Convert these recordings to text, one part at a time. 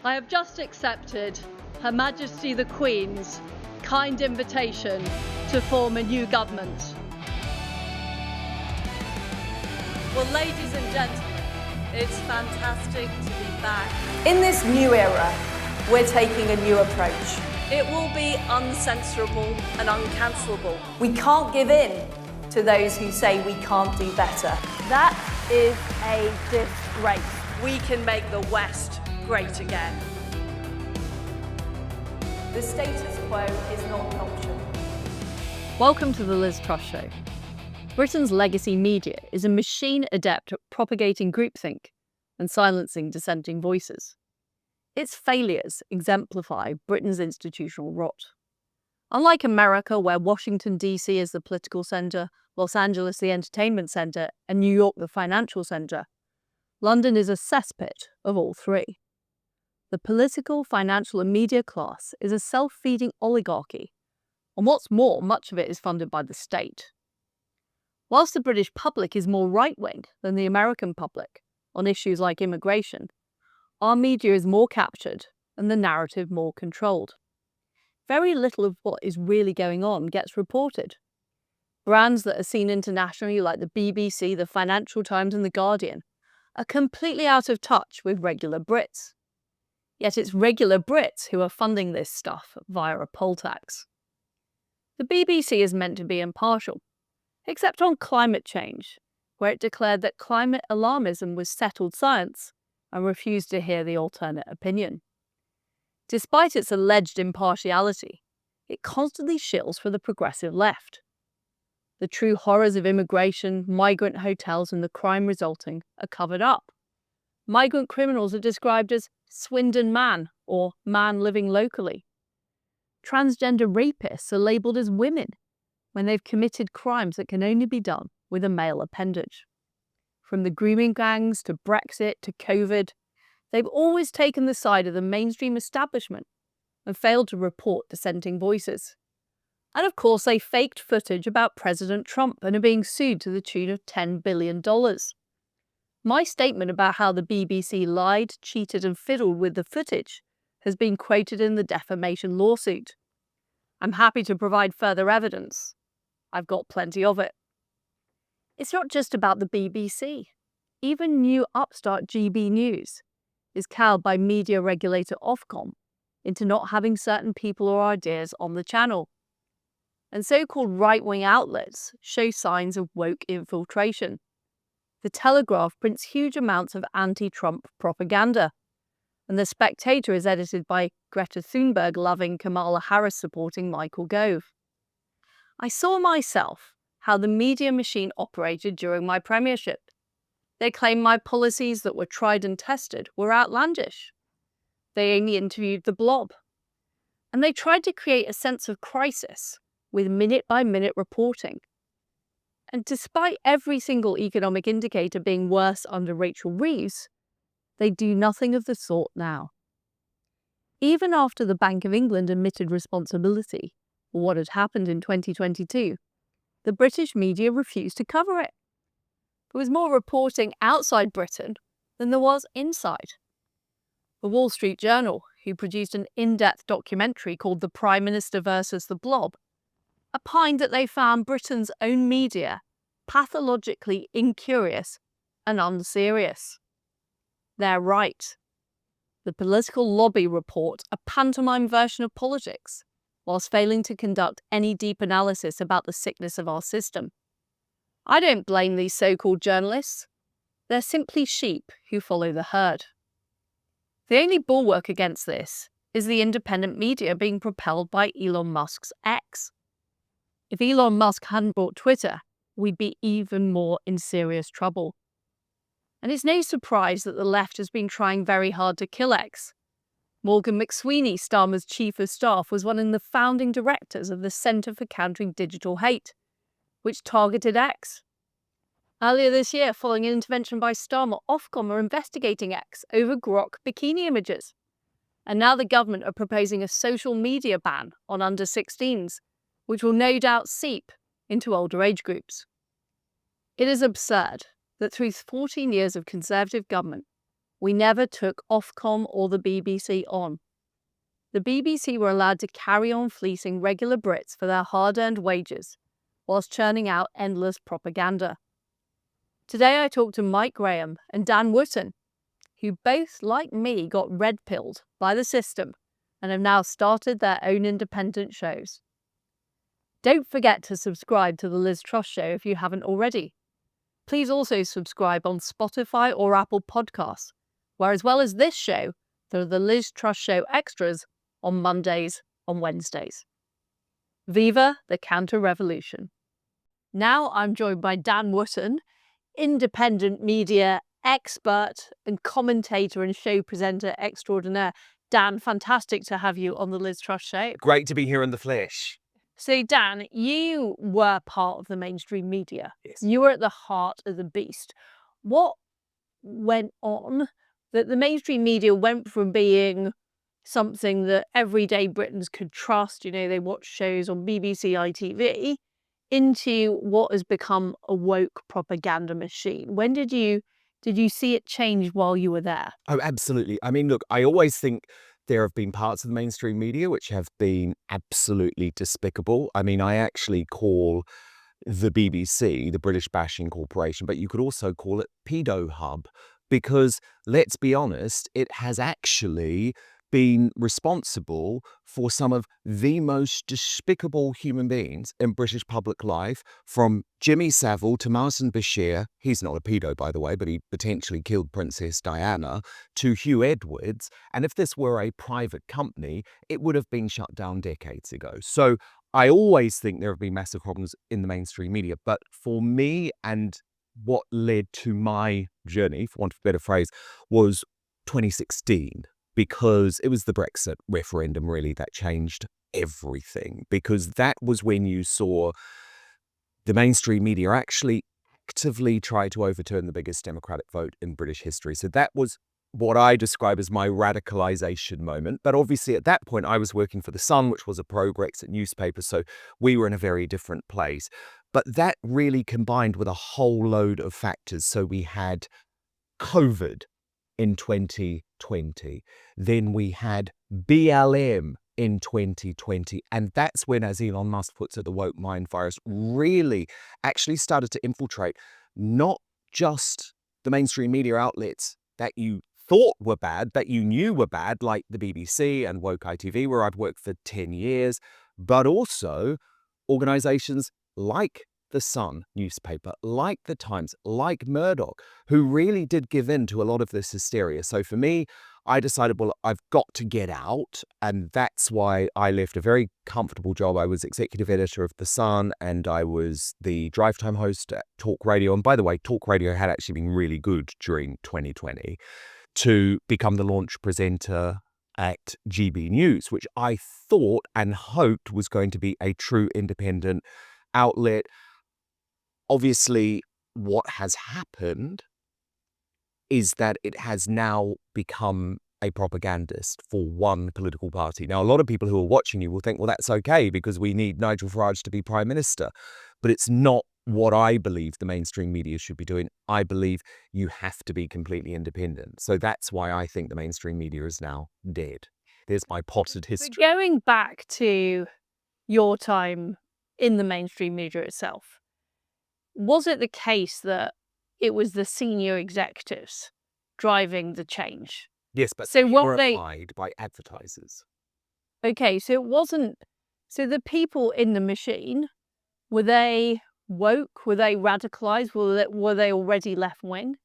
I have just accepted Her Majesty the Queen's kind invitation to form a new government. Well, ladies and gentlemen, it's fantastic to be back. In this new era, we're taking a new approach. It will be uncensorable and uncancelable. We can't give in to those who say we can't do better. That is a disgrace. We can make the West great again. The status quo is not an option. Welcome to the Liz Truss Show. Britain's legacy media is a machine adept at propagating groupthink and silencing dissenting voices. Its failures exemplify Britain's institutional rot. Unlike America, where Washington, D.C. is the political centre, Los Angeles the entertainment centre, and New York the financial centre, London is a cesspit of all three. The political, financial and media class is a self-feeding oligarchy, and what's more, much of it is funded by the state. Whilst the British public is more right-wing than the American public on issues like immigration, our media is more captured and the narrative more controlled. Very little of what is really going on gets reported. Brands that are seen internationally like the BBC, the Financial Times and the Guardian are completely out of touch with regular Brits. Yet it's regular Brits who are funding this stuff via a poll tax. The BBC is meant to be impartial, except on climate change, where it declared that climate alarmism was settled science and refused to hear the alternate opinion. Despite its alleged impartiality, it constantly shills for the progressive left. The true horrors of immigration, migrant hotels and the crime resulting are covered up. Migrant criminals are described as Swindon man or man living locally. Transgender rapists are labelled as women when they've committed crimes that can only be done with a male appendage. From the grooming gangs to Brexit to COVID, they've always taken the side of the mainstream establishment and failed to report dissenting voices. And of course, they faked footage about President Trump and are being sued to the tune of $10 billion. My statement about how the BBC lied, cheated and fiddled with the footage has been quoted in the defamation lawsuit. I'm happy to provide further evidence. I've got plenty of it. It's not just about the BBC. Even new upstart GB News is cowed by media regulator Ofcom into not having certain people or ideas on the channel. And so-called right-wing outlets show signs of woke infiltration. The Telegraph prints huge amounts of anti-Trump propaganda, and The Spectator is edited by Greta Thunberg-loving Kamala Harris-supporting Michael Gove. I saw myself how the media machine operated during my premiership. They claimed my policies that were tried and tested were outlandish. They only interviewed the Blob. And they tried to create a sense of crisis with minute-by-minute reporting. And despite every single economic indicator being worse under Rachel Reeves, they do nothing of the sort now. Even after the Bank of England admitted responsibility for what had happened in 2022, the British media refused to cover it. There was more reporting outside Britain than there was inside. The Wall Street Journal, who produced an in-depth documentary called The Prime Minister versus the Blob, opined that they found Britain's own media pathologically incurious and unserious. They're right. The political lobby report a pantomime version of politics, whilst failing to conduct any deep analysis about the sickness of our system. I don't blame these so-called journalists. They're simply sheep who follow the herd. The only bulwark against this is the independent media being propelled by Elon Musk's X. If Elon Musk hadn't bought Twitter, we'd be even more in serious trouble. And it's no surprise that the left has been trying very hard to kill X. Morgan McSweeney, Starmer's chief of staff, was one of the founding directors of the Centre for Countering Digital Hate, which targeted X. Earlier this year, following an intervention by Starmer, Ofcom are investigating X over grok bikini images. And now the government are proposing a social media ban on under-16s, which will no doubt seep into older age groups. It is absurd that through 14 years of Conservative government, we never took Ofcom or the BBC on. The BBC were allowed to carry on fleecing regular Brits for their hard-earned wages, whilst churning out endless propaganda. Today I talked to Mike Graham and Dan Wootton, who both, like me, got red-pilled by the system and have now started their own independent shows. Don't forget to subscribe to The Liz Truss Show if you haven't already. Please also subscribe on Spotify or Apple Podcasts, where as well as this show, there are the Liz Truss Show extras on Mondays and Wednesdays. Viva the counter-revolution. Now I'm joined by Dan Wootton, independent media expert and commentator and show presenter extraordinaire. Dan, fantastic to have you on the Liz Truss Show. Great to be here in the flesh. So Dan, you were part of the mainstream media. Yes. You were at the heart of the beast. What went on that the mainstream media went from being something that everyday Britons could trust, you know, they watch shows on BBC, ITV, into what has become a woke propaganda machine? When did you see it change while you were there? Oh, absolutely. I mean, look, I always think there have been parts of the mainstream media which have been absolutely despicable. I mean, I actually call the BBC the British Bashing Corporation, but you could also call it Pedo Hub, because let's be honest, it has actually been responsible for some of the most despicable human beings in British public life, from Jimmy Savile to Martin Bashir. He's not a pedo, by the way, but he potentially killed Princess Diana, to Hugh Edwards. And if this were a private company, it would have been shut down decades ago. So I always think there have been massive problems in the mainstream media. But for me, and what led to my journey, for want of a better phrase, was 2016. Because it was the Brexit referendum, really, that changed everything. Because that was when you saw the mainstream media actually actively try to overturn the biggest democratic vote in British history. So that was what I describe as my radicalization moment. But obviously at that point, I was working for The Sun, which was a pro-Brexit newspaper. So we were in a very different place. But that really combined with a whole load of factors. So we had COVID in 2020. Then we had BLM in 2020. And that's when, as Elon Musk puts it, the woke mind virus really actually started to infiltrate not just the mainstream media outlets that you thought were bad, that you knew were bad, like the BBC and Woke ITV, where I've worked for 10 years, but also organizations like The Sun newspaper, like The Times, like Murdoch, who really did give in to a lot of this hysteria. So for me, I decided, well, I've got to get out. And that's why I left a very comfortable job. I was executive editor of The Sun, and I was the drive time host at Talk Radio. And by the way, Talk Radio had actually been really good during 2020, to become the launch presenter at GB News, which I thought and hoped was going to be a true independent outlet. Obviously, what has happened is that it has now become a propagandist for one political party. Now, a lot of people who are watching you will think, well, that's okay because we need Nigel Farage to be Prime Minister. But it's not what I believe the mainstream media should be doing. I believe you have to be completely independent. So that's why I think the mainstream media is now dead. There's my potted history. But going back to your time in the mainstream media itself, was it the case that it was the senior executives driving the change? Yes, but so what horrified by advertisers. Okay, so it wasn't. So the people in the machine, were they woke? Were they radicalized? Were they already left wing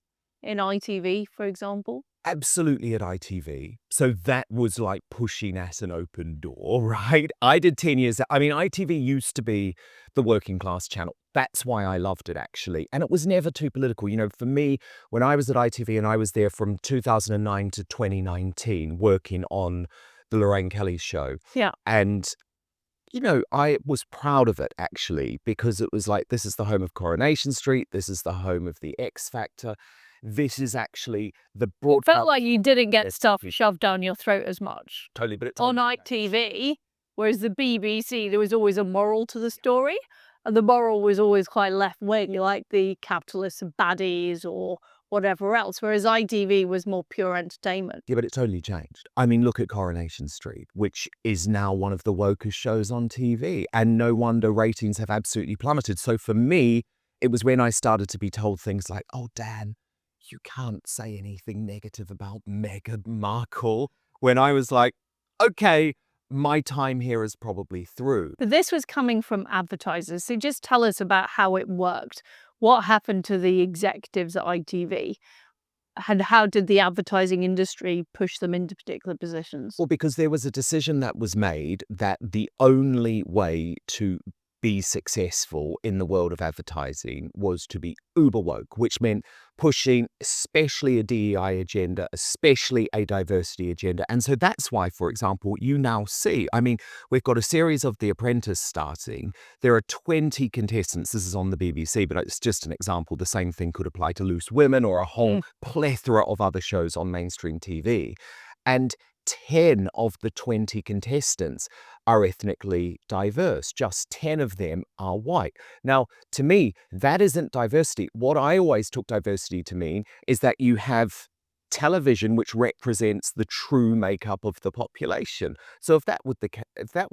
in ITV, for example? Absolutely, at ITV. So that was like pushing at an open door, right? I did 10 years. I mean, ITV used to be the working class channel. That's why I loved it, actually. And it was never too political. You know, for me, when I was at ITV, and I was there from 2009 to 2019, working on the Lorraine Kelly show. Yeah. And, you know, I was proud of it, actually, because it was like, this is the home of Coronation Street. This is the home of the X Factor. This is actually the broadcast. Felt like you didn't get stuff shoved down your throat as much. Totally, but it's on ITV, whereas the BBC, there was always a moral to the story, and the moral was always quite left wing, like the capitalists and baddies, or whatever else, whereas ITV was more pure entertainment. Yeah, but it totally changed. I mean, look at Coronation Street, which is now one of the wokest shows on TV, and no wonder ratings have absolutely plummeted. So for me, it was when I started to be told things like, oh, Dan, you can't say anything negative about Meghan Markle, when I was like, okay, my time here is probably through. But this was coming from advertisers. So just tell us about how it worked. What happened to the executives at ITV? And how did the advertising industry push them into particular positions? Well, because there was a decision that was made that the only way to be successful in the world of advertising was to be uber woke, which meant pushing especially a DEI agenda, especially a diversity agenda. And so that's why, for example, you now see, I mean, we've got a series of The Apprentice starting. There are 20 contestants. This is on the BBC, but it's just an example. The same thing could apply to Loose Women or a whole plethora of other shows on mainstream TV. And 10 of the 20 contestants are ethnically diverse. Just 10 of them are white. Now, to me, that isn't diversity. What I always took diversity to mean is that you have television which represents the true makeup of the population. So if that would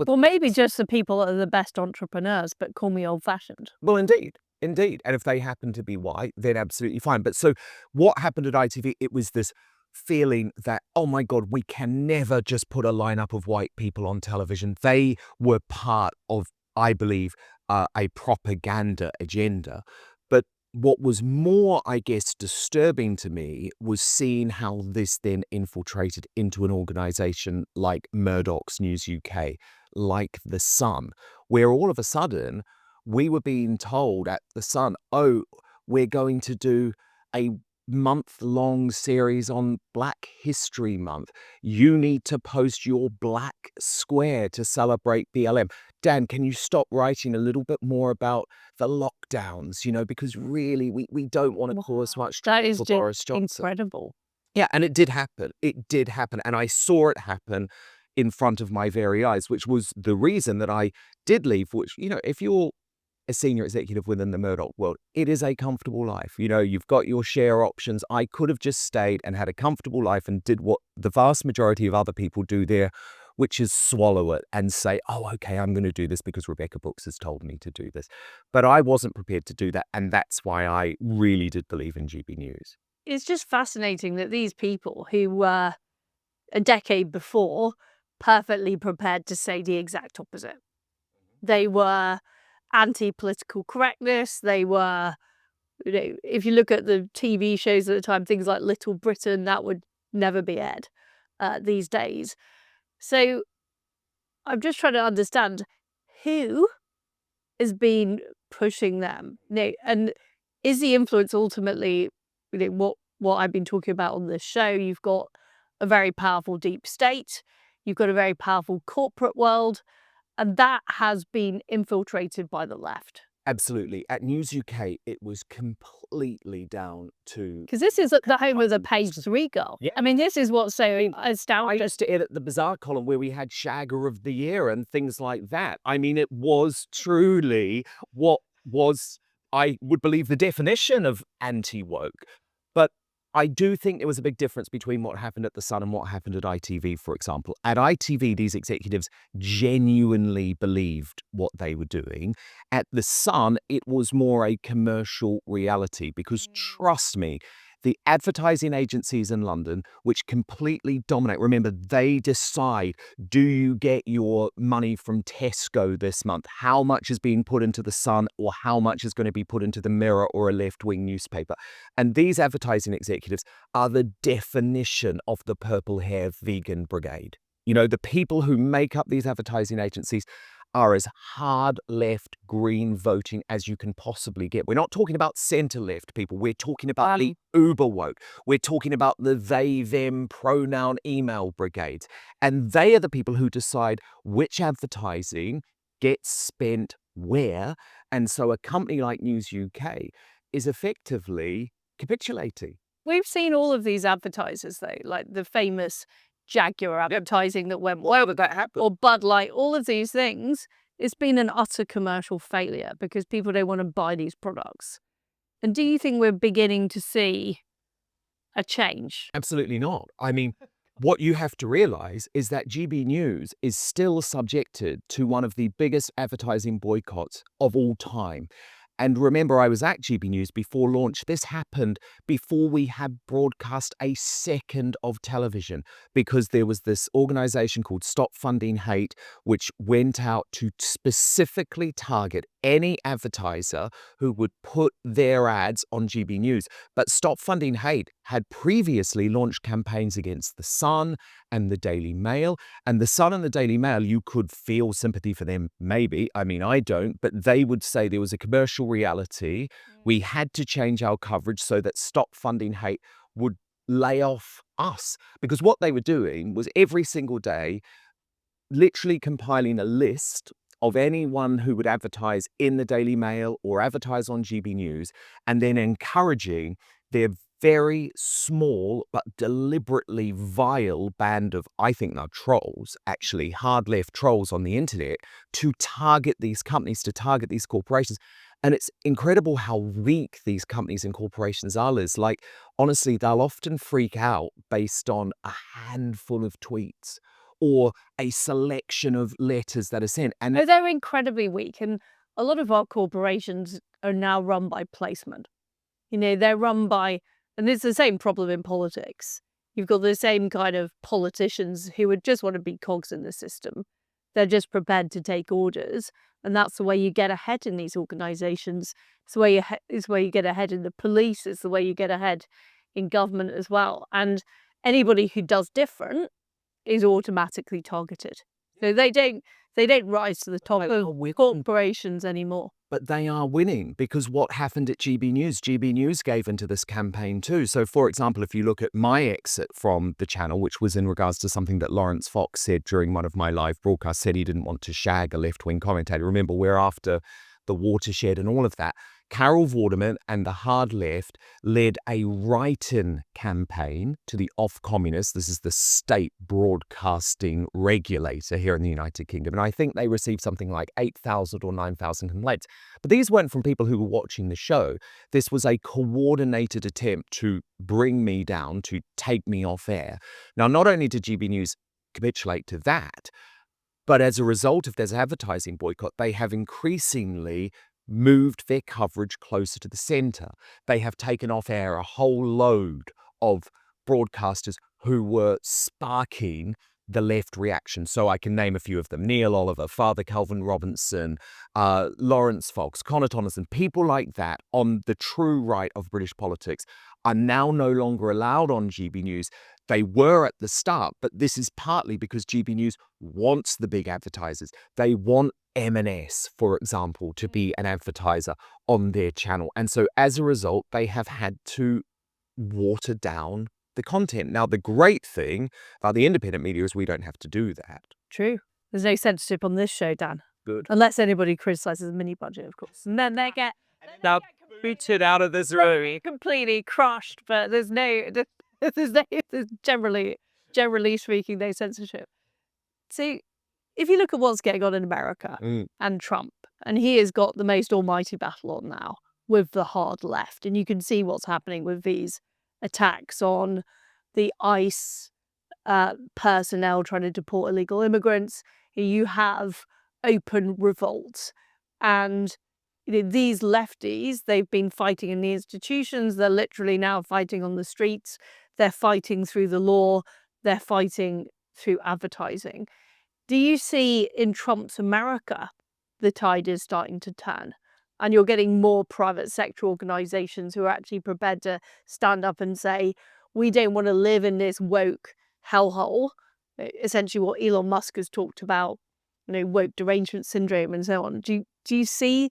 Well, maybe just the people that are the best entrepreneurs, but call me old-fashioned. Well, indeed. Indeed. And if they happen to be white, then absolutely fine. But so what happened at ITV, it was this feeling that, oh my God, we can never just put a lineup of white people on television. They were part of, I believe, a propaganda agenda. But what was more, I guess, disturbing to me was seeing how this then infiltrated into an organisation like Murdoch's News UK, like The Sun, where all of a sudden we were being told at The Sun, oh, we're going to do a month-long series on Black History Month. You need to post your black square to celebrate BLM. Dan, can you stop writing a little bit more about the lockdowns? You know, because really we don't want to cause much That is for just Boris Johnson. incredible. Yeah, and it did happen. It did happen. And I saw it happen in front of my very eyes, which was the reason that I did leave, which, you know, if you're a senior executive within the Murdoch world, it is a comfortable life. You know, you've got your share options. I could have just stayed and had a comfortable life and did what the vast majority of other people do there, which is swallow it and say, oh, okay, I'm going to do this because Rebecca Brooks has told me to do this. But I wasn't prepared to do that. And that's why I really did believe in GB News. It's just fascinating that these people who were a decade before perfectly prepared to say the exact opposite. They were anti-political correctness. They were, you know, if you look at the TV shows at the time, things like Little Britain, that would never be aired these days. So I'm just trying to understand who has been pushing them. You know, and is the influence ultimately, you know, what I've been talking about on this show? You've got a very powerful deep state. You've got a very powerful corporate world. And that has been infiltrated by the left. Absolutely. At News UK, it was completely down to... Because this is at the home of the Page 3 girl. Yeah. I mean, this is what's so astounding. I used to edit the Bazaar column where we had Shagger of the Year and things like that. I mean, it was truly what was, I would believe, the definition of anti-woke. But I do think there was a big difference between what happened at The Sun and what happened at ITV, for example. At ITV, these executives genuinely believed what they were doing. At The Sun, it was more a commercial reality because, trust me, the advertising agencies in London, which completely dominate, remember, they decide, do you get your money from Tesco this month? How much is being put into The Sun or how much is going to be put into the Mirror or a left-wing newspaper? And these advertising executives are the definition of the purple hair vegan brigade. You know, the people who make up these advertising agencies are as hard left green voting as you can possibly get. We're not talking about centre left people. We're talking about the uber woke. We're talking about the they, them pronoun email brigades. And they are the people who decide which advertising gets spent where. And so a company like News UK is effectively capitulating. We've seen all of these advertisers, though, like the famous Jaguar advertising that went well. How did that happen? Or Bud Light, all of these things, it's been an utter commercial failure because people don't want to buy these products. And do you think we're beginning to see a change. Absolutely not. I mean, what you have to realize is that GB News is still subjected to one of the biggest advertising boycotts of all time. And remember, I was at GB News before launch. This happened before we had broadcast a second of television, because there was this organization called Stop Funding Hate, which went out to specifically target any advertiser who would put their ads on GB News. But Stop Funding Hate had previously launched campaigns against The Sun and the Daily Mail. And The Sun and the Daily Mail, you could feel sympathy for them, maybe. I mean, I don't, but they would say there was a commercial reality. We had to change our coverage so that Stop Funding Hate would lay off us. Because what they were doing was every single day, literally compiling a list of anyone who would advertise in the Daily Mail or advertise on GB News, and then encouraging their very small but deliberately vile band of, I think now trolls, actually hard left trolls on the internet, to target these companies, to target these corporations. And it's incredible how weak these companies and corporations are, Liz. Like, honestly, they'll often freak out based on a handful of tweets or a selection of letters that are sent. And They're incredibly weak. And a lot of our corporations are now run by placement. You know, they're run by, and it's the same problem in politics. You've got the same kind of politicians who would just want to be cogs in the system. They're just prepared to take orders. And that's the way you get ahead in these organizations. It's the way you get ahead in the police. It's the way you get ahead in government as well. And anybody who does different is automatically targeted. So they don't rise to the top of corporations anymore. But they are winning, because what happened at GB News gave into this campaign too. So, for example, if you look at my exit from the channel, which was in regards to something that Lawrence Fox said during one of my live broadcasts, said he didn't want to shag a left-wing commentator. Remember, we're after the watershed and all of that. Carol Vorderman and the hard left led a write-in campaign to the Ofcommunists. This is the state broadcasting regulator here in the United Kingdom. And I think they received something like 8,000 or 9,000 complaints. But these weren't from people who were watching the show. This was a coordinated attempt to bring me down, to take me off air. Now, not only did GB News capitulate to that, but as a result of this advertising boycott, they have increasingly moved their coverage closer to the centre. They have taken off air a whole load of broadcasters who were sparking the left reaction. So I can name a few of them: Neil Oliver, Father Calvin Robinson, Lawrence Fox, Connor Tonneson. People like that on the true right of British politics are now no longer allowed on GB News. They were at the start, but this is partly because GB News wants the big advertisers. They want M&S, for example, to be an advertiser on their channel. And so as a result, they have had to water down the content. Now, the great thing about the independent media is we don't have to do that. True. There's no censorship on this show, Dan. Good. Unless anybody criticises the mini budget, of course. And then they get booted out of this room. completely crushed, but there's generally speaking, no censorship. So if you look at what's going on in America and Trump, and he has got the most almighty battle on now with the hard left, and you can see what's happening with these attacks on the ICE personnel trying to deport illegal immigrants. You have open revolts, and these lefties, they've been fighting in the institutions. They're literally now fighting on the streets. They're fighting through the law. They're fighting through advertising. Do you see in Trump's America the tide is starting to turn? And you're getting more private sector organizations who are actually prepared to stand up and say, we don't want to live in this woke hellhole. Essentially what Elon Musk has talked about, woke derangement syndrome and so on. Do you see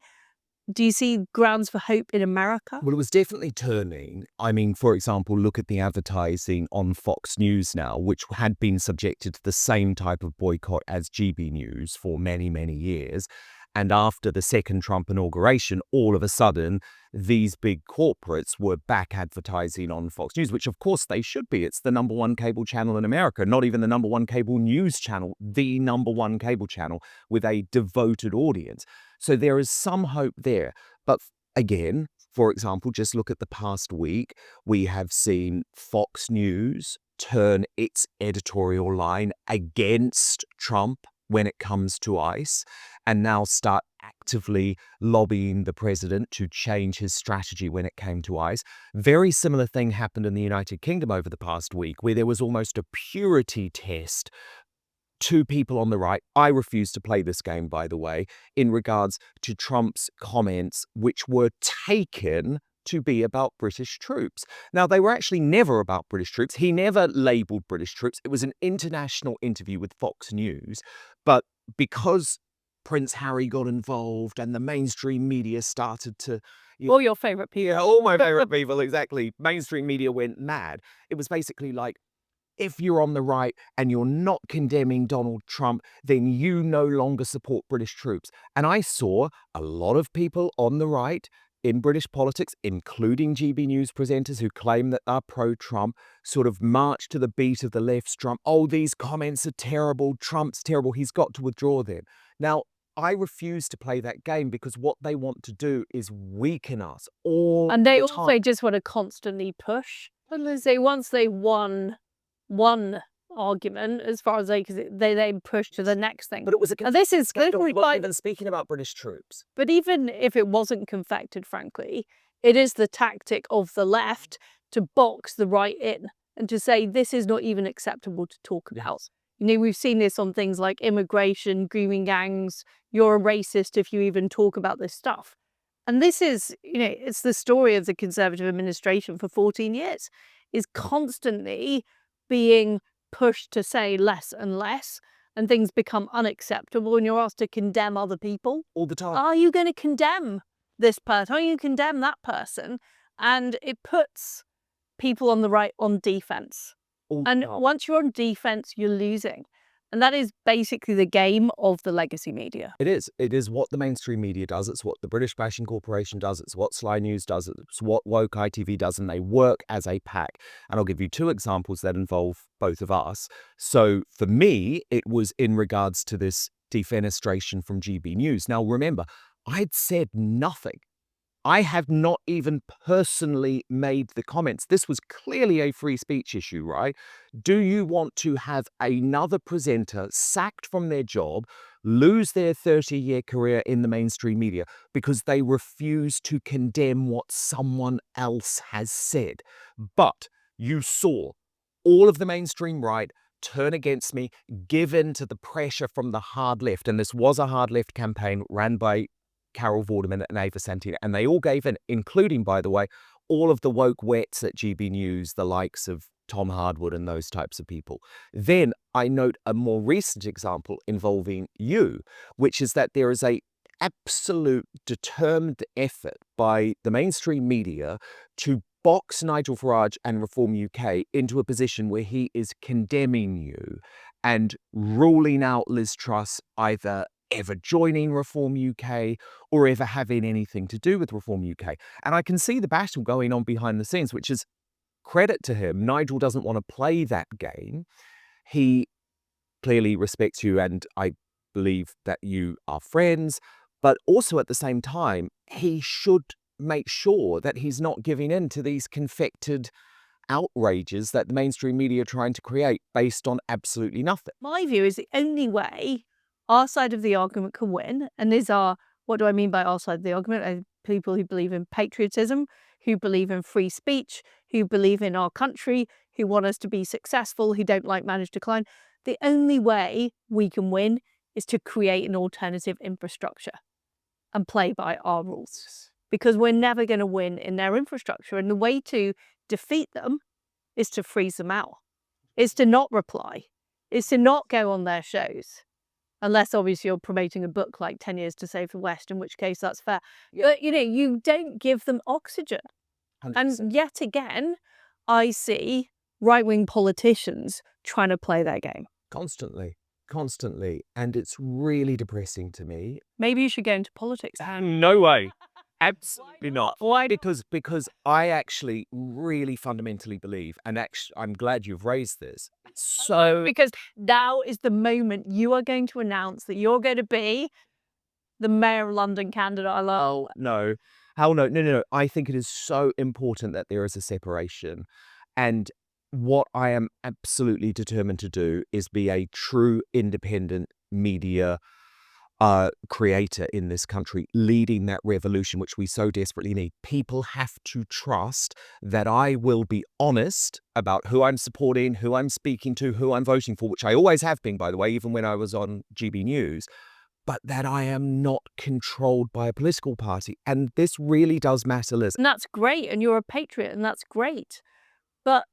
grounds for hope in America? Well, it was definitely turning. I mean, for example, look at the advertising on Fox News now, which had been subjected to the same type of boycott as GB News for many, many years. And after the second Trump inauguration, all of a sudden, these big corporates were back advertising on Fox News, which of course they should be. It's the #1 cable channel in America, not even the #1 cable news channel, the #1 cable channel with a devoted audience. So there is some hope there. But again, For example, just look at the past week. We have seen Fox News turn its editorial line against Trump when it comes to ICE, and now start actively lobbying the president to change his strategy when it came to ICE. Very similar thing happened in the United Kingdom over the past week, where there was almost a purity test to people on the right. I refuse to play this game, by the way, in regards to Trump's comments, which were taken to be about British troops. Now, they were actually never about British troops. He never labelled British troops. It was an international interview with Fox News. But because Prince Harry got involved and the mainstream media started to... All your favourite people. Yeah, all my favourite people, exactly. Mainstream media went mad. It was basically like, if you're on the right and you're not condemning Donald Trump, then you no longer support British troops. And I saw a lot of people on the right in British politics, including GB News presenters who claim that are pro-Trump, sort of march to the beat of the left's Trump. Oh, these comments are terrible. Trump's terrible. He's got to withdraw them. Now, I refuse to play that game, because what they want to do is weaken us all And they the also time. just want to constantly push. And once they won one argument, as far as they then push to the next thing. But it was a and this is scandal. literally He wasn't like, even speaking about British troops. but even if it wasn't confected, frankly, it is the tactic of the left to box the right in and to say this is not even acceptable to talk about. Yes. You know, we've seen this on things like immigration, grooming gangs. You're a racist if you even talk about this stuff. And this is, it's the story of the Conservative administration for 14 years, is constantly being pushed to say less and less, and things become unacceptable, and you're asked to condemn other people. All the time. Are you going to condemn this person? Are you condemn that person? And it puts people on the right on defense. All the And time. once you're on defense, you're losing. And that is basically the game of the legacy media. It is. It is what the mainstream media does. It's what the British Bashing Corporation does. It's what Sly News does. It's what Woke ITV does. And they work as a pack. And I'll give you two examples that involve both of us. So for me, it was in regards to this defenestration from GB News. Now, remember, I'd said nothing. I have not even personally made the comments. This was clearly a free speech issue, right? Do you want to have another presenter sacked from their job, lose their 30-year career in the mainstream media because they refuse to condemn what someone else has said? But you saw all of the mainstream right turn against me, give in to the pressure from the hard left. And this was a hard left campaign ran by Carol Vorderman and Ava Santina, and they all gave in, including, by the way, all of the woke wets at GB News, the likes of Tom Hardwood and those types of people. Then I note a more recent example involving you, which is that there is a absolute determined effort by the mainstream media to box Nigel Farage and Reform UK into a position where he is condemning you and ruling out Liz Truss either ever joining Reform UK or ever having anything to do with Reform UK. And I can see the battle going on behind the scenes, which is credit to him. Nigel doesn't want to play that game. He clearly respects you, and I believe that you are friends. But also at the same time, he should make sure that he's not giving in to these confected outrages that the mainstream media are trying to create based on absolutely nothing. My view is the only way our side of the argument can win, and these are, what do I mean by our side of the argument? People who believe in patriotism, who believe in free speech, who believe in our country, who want us to be successful, who don't like managed decline. The only way we can win is to create an alternative infrastructure and play by our rules, because we're never going to win in their infrastructure. And the way to defeat them is to freeze them out, is to not reply, is to not go on their shows. Unless, obviously, you're promoting a book like 10 Years to Save the West, in which case that's fair. Yeah. But, you don't give them oxygen. 100%. And yet again, I see right-wing politicians trying to play their game. Constantly. And it's really depressing to me. Maybe you should go into politics. No way. Absolutely not. Why? Because I actually really fundamentally believe, and actually I'm glad you've raised this. So Because now is the moment you are going to announce that you're going to be the Mayor of London candidate. I love. no. Hell no, no, no, no. I think it is so important that there is a separation. And what I am absolutely determined to do is be a true independent media creator in this country, leading that revolution, which we so desperately need. People have to trust that I will be honest about who I'm supporting, who I'm speaking to, who I'm voting for, which I always have been, by the way, even when I was on GB News, but that I am not controlled by a political party. And this really does matter, Liz. And that's great. And you're a patriot, and that's great. But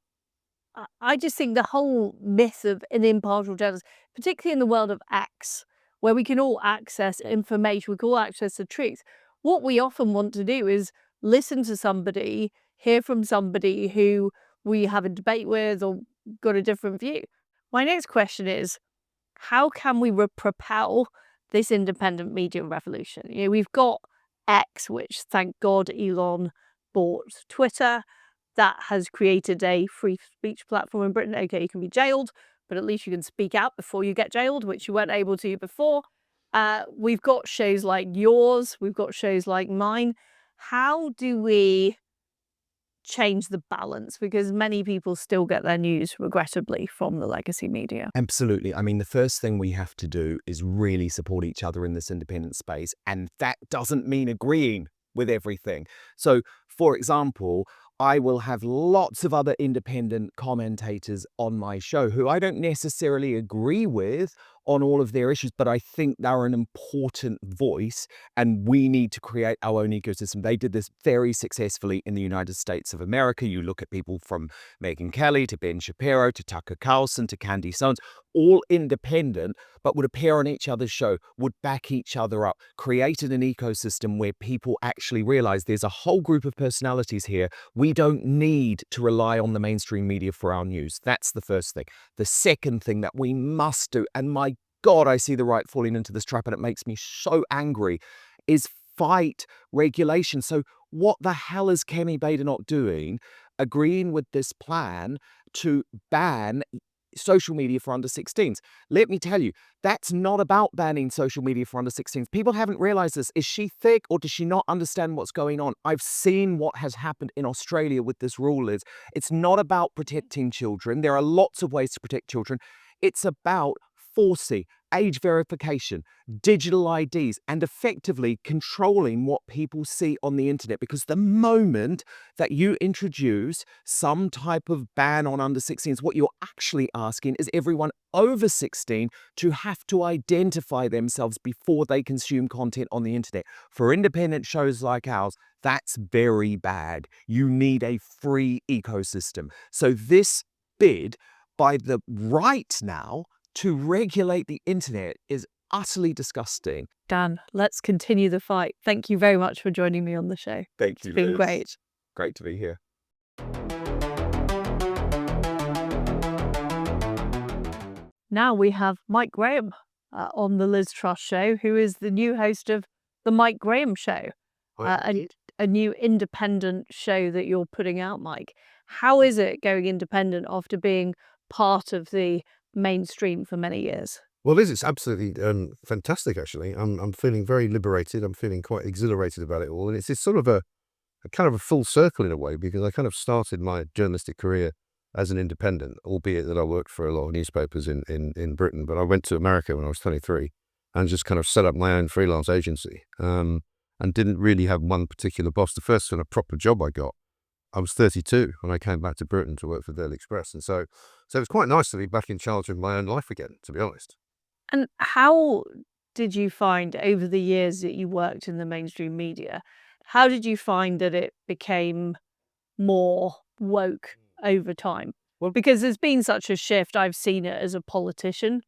I just think the whole myth of an impartial journalist, particularly in the world of X, where we can all access information, we can all access the truth. What we often want to do is listen to somebody, hear from somebody who we have a debate with or got a different view. My next question is, how can we propel this independent media revolution? You know, we've got X, which thank God Elon bought Twitter. That has created a free speech platform in Britain. Okay, you can be jailed, but at least you can speak out before you get jailed, which you weren't able to before. We've got shows like yours. We've got shows like mine. How do we change the balance? Because many people still get their news, regrettably, from the legacy media. Absolutely. I mean, the first thing we have to do is really support each other in this independent space. And that doesn't mean agreeing with everything. So, for example, I will have lots of other independent commentators on my show who I don't necessarily agree with on all of their issues, but I think they're an important voice and we need to create our own ecosystem. They did this very successfully in the United States of America. You look at people from Megyn Kelly to Ben Shapiro to Tucker Carlson to Candy Sones, all independent, but would appear on each other's show, would back each other up, created an ecosystem where people actually realize there's a whole group of personalities here. We don't need to rely on the mainstream media for our news. That's the first thing. The second thing that we must do, and my God, I see the right falling into this trap and it makes me so angry, is fight regulation. So what the hell is Kemi Badenoch doing, agreeing with this plan to ban social media for under 16s? Let me tell you, that's not about banning social media for under 16s. People haven't realized this. Is she thick or does she not understand what's going on? I've seen what has happened in Australia with this rule. It's not about protecting children. There are lots of ways to protect children. It's about forcing age verification, digital IDs, and effectively controlling what people see on the internet. Because the moment that you introduce some type of ban on under 16s, what you're actually asking is everyone over 16 to have to identify themselves before they consume content on the internet. For independent shows like ours, that's very bad. You need a free ecosystem. So this bid by the right now to regulate the internet is utterly disgusting. Dan, let's continue the fight. Thank you very much for joining me on the show. Thank you, It's been Liz. great. Great to be here. Now we have Mike Graham on the Liz Truss Show, who is the new host of the Mike Graham Show, a new independent show that you're putting out, Mike. How is it going independent after being part of the mainstream for many years? Well, Liz, it's absolutely fantastic, actually. I'm feeling very liberated. I'm feeling quite exhilarated about it all. And it's sort of a kind of a full circle in a way, because I kind of started my journalistic career as an independent, albeit that I worked for a lot of newspapers in Britain. But I went to America when I was 23 and just kind of set up my own freelance agency and didn't really have one particular boss. The first kind of proper job I got, I was 32 when I came back to Britain to work for Daily Express. And so it was quite nice to be back in charge of my own life again, to be honest. And how did you find over the years that you worked in the mainstream media, how did you find that it became more woke over time? Well, because there's been such a shift, I've seen it as a politician,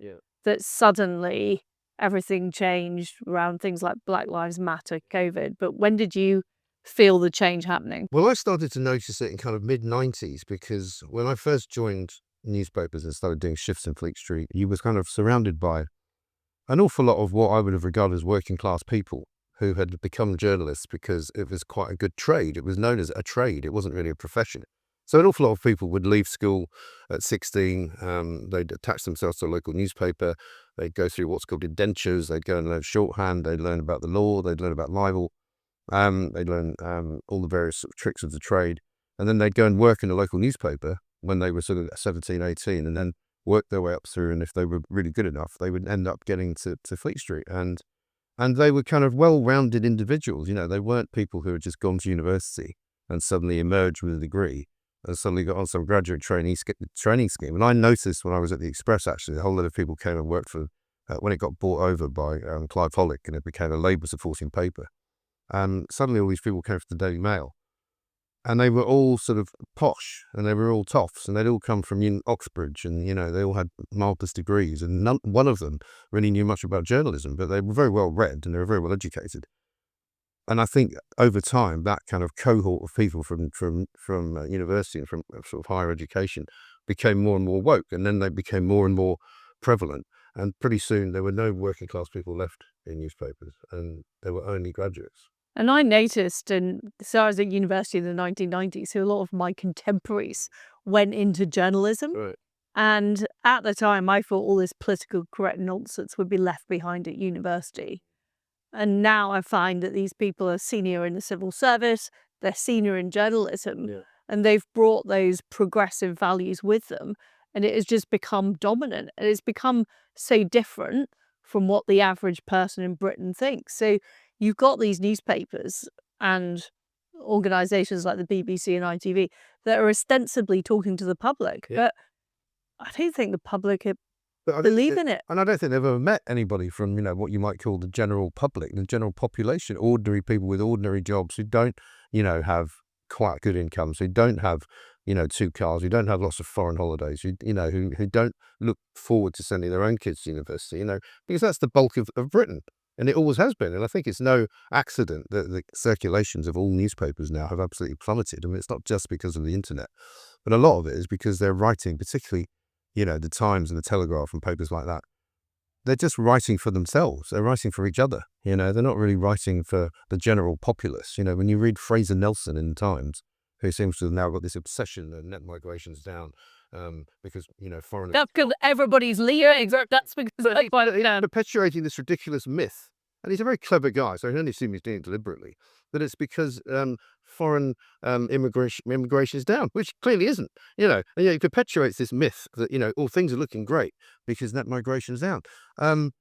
that suddenly everything changed around things like Black Lives Matter, COVID. But when did you feel the change happening? Well, I started to notice it in kind of mid-90s, because when I first joined newspapers and started doing shifts in Fleet Street, you was kind of surrounded by an awful lot of what I would have regarded as working class people who had become journalists because it was quite a good trade. It was known as a trade. It wasn't really a profession. So an awful lot of people would leave school at 16. They'd attach themselves to a local newspaper. They'd go through what's called indentures. They'd go and learn shorthand. They'd learn about the law. They'd learn about libel. They'd learn all the various sort of tricks of the trade. And then they'd go and work in a local newspaper when they were sort of 17, 18, and then work their way up through. And if they were really good enough, they would end up getting to Fleet Street. And they were kind of well-rounded individuals. You know, they weren't people who had just gone to university and suddenly emerged with a degree and suddenly got on some graduate training scheme. And I noticed when I was at the Express, actually, a whole lot of people came and worked for, when it got bought over by Clive Hollick and it became a Labour-supporting paper. And suddenly all these people came from the Daily Mail. And they were all sort of posh, and they were all toffs, and they'd all come from Oxbridge, and, you know, they all had marvellous degrees, and one of them really knew much about journalism, but they were very well read, and they were very well educated. And I think over time, that kind of cohort of people from university and from sort of higher education became more and more woke, and then they became more and more prevalent. And pretty soon there were no working class people left in newspapers, and there were only graduates. And I noticed, and so I was at university in the 1990s, so a lot of my contemporaries went into journalism. Right. And at the time, I thought all this political correct nonsense would be left behind at university. And now I find that these people are senior in the civil service, they're senior in journalism, and they've brought those progressive values with them. And it has just become dominant. And it's become so different from what the average person in Britain thinks. So you've got these newspapers and organisations like the BBC and ITV that are ostensibly talking to the public, but I don't think the public believe in it. And I don't think they've ever met anybody from, you know, what you might call the general public, the general population, ordinary people with ordinary jobs who don't, you know, have quite good incomes, who don't have, you know, 2 cars, who don't have lots of foreign holidays, who don't look forward to sending their own kids to university, you know, because that's the bulk of Britain. And it always has been. And I think it's no accident that the circulations of all newspapers now have absolutely plummeted. I mean, it's not just because of the internet, but a lot of it is because they're writing, particularly, you know, the Times and the Telegraph and papers like that. They're just writing for themselves. They're writing for each other. You know, they're not really writing for the general populace. You know, when you read Fraser Nelson in the Times, who seems to have now got this obsession that net migration's down, because, you know, foreign... That's because everybody's leering. That's because they find it, you know, perpetuating this ridiculous myth. And he's a very clever guy, so I can only assume he's doing it deliberately. But it's because foreign immigration is down, which clearly isn't. You know, and he perpetuates this myth that, you know, all things are looking great because net migration is down. And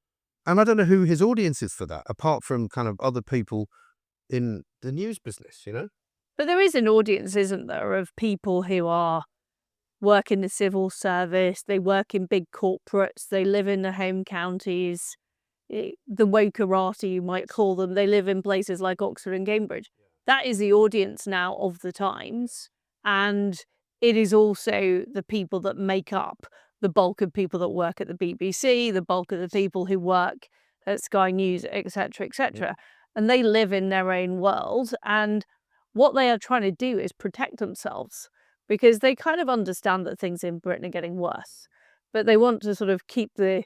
I don't know who his audience is for that, apart from kind of other people in the news business, you know. But there is an audience, isn't there, of people who work in the civil service, they work in big corporates, they live in the home counties, the wokerati, you might call them, they live in places like Oxford and Cambridge. That is the audience now of the Times, and it is also the people that make up the bulk of people that work at the BBC, the bulk of the people who work at Sky News, etc., etc. And they live in their own world, and what they are trying to do is protect themselves, because they kind of understand that things in Britain are getting worse, but they want to sort of keep the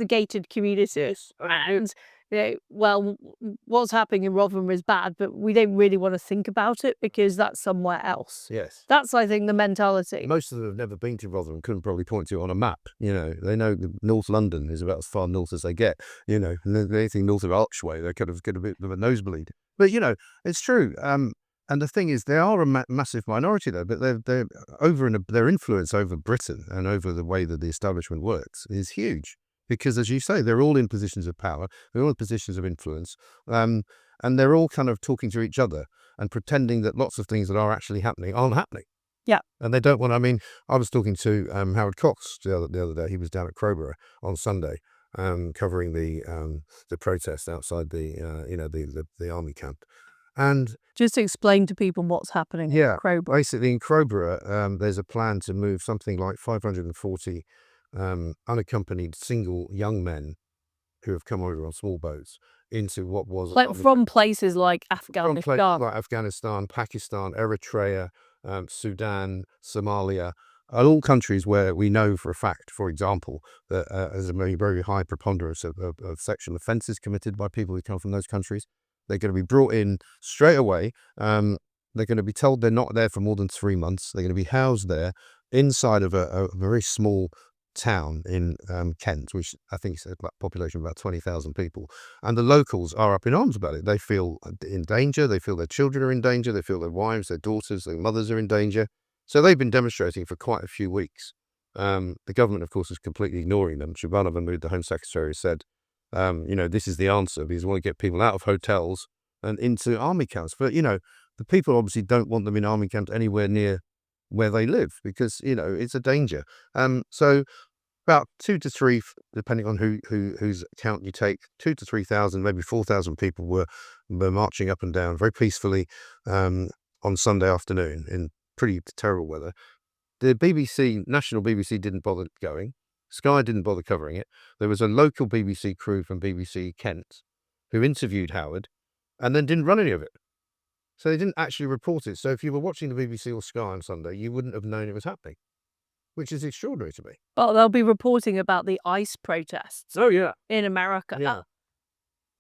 gated communities. And, you know, well, what's happening in Rotherham is bad, but we don't really want to think about it because that's somewhere else. Yes. That's, I think, the mentality. Most of them have never been to Rotherham, couldn't probably point to it on a map. You know, they know that North London is about as far north as they get, you know, and anything north of Archway, they kind of get a bit of a nosebleed. But, you know, it's true. And the thing is, they are a massive minority, though, but they're over their influence over Britain and over the way that the establishment works is huge. Because, as you say, they're all in positions of power, they're all in positions of influence, and they're all kind of talking to each other and pretending that lots of things that are actually happening aren't happening. Yeah. And they don't want, I mean, I was talking to Howard Cox the other day. He was down at Crowborough on Sunday, covering the protest outside the army camp. And just to explain to people what's happening in Crowborough. Basically in Crowborough, there's a plan to move something like 540 unaccompanied single young men who have come over on small boats into what was... Like from places like Afghanistan. From places like Afghanistan, Pakistan, Eritrea, Sudan, Somalia, all countries where we know for a fact, for example, that there's a very, very high preponderance of sexual offences committed by people who come from those countries. They're going to be brought in straight away. They're going to be told they're not there for more than 3 months. They're going to be housed there inside of a very small town in Kent, which I think is a population of about 20,000 people. And the locals are up in arms about it. They feel in danger. They feel their children are in danger. They feel their wives, their daughters, their mothers are in danger. So they've been demonstrating for quite a few weeks. The government, of course, is completely ignoring them. Shubhana Mahmood, the Home Secretary, said, this is the answer because we want to get people out of hotels and into army camps. But, the people obviously don't want them in army camps anywhere near where they live because, it's a danger. So about 2 to 3, depending on whose account you take, 2 to 3,000, maybe 4,000 people were marching up and down very peacefully on Sunday afternoon in pretty terrible weather. The BBC, national BBC, didn't bother going. Sky didn't bother covering it. There was a local BBC crew from BBC Kent who interviewed Howard and then didn't run any of it. So they didn't actually report it. So if you were watching the BBC or Sky on Sunday, you wouldn't have known it was happening, which is extraordinary to me. Well, they'll be reporting about the ICE protests Oh, yeah. in America, Yeah.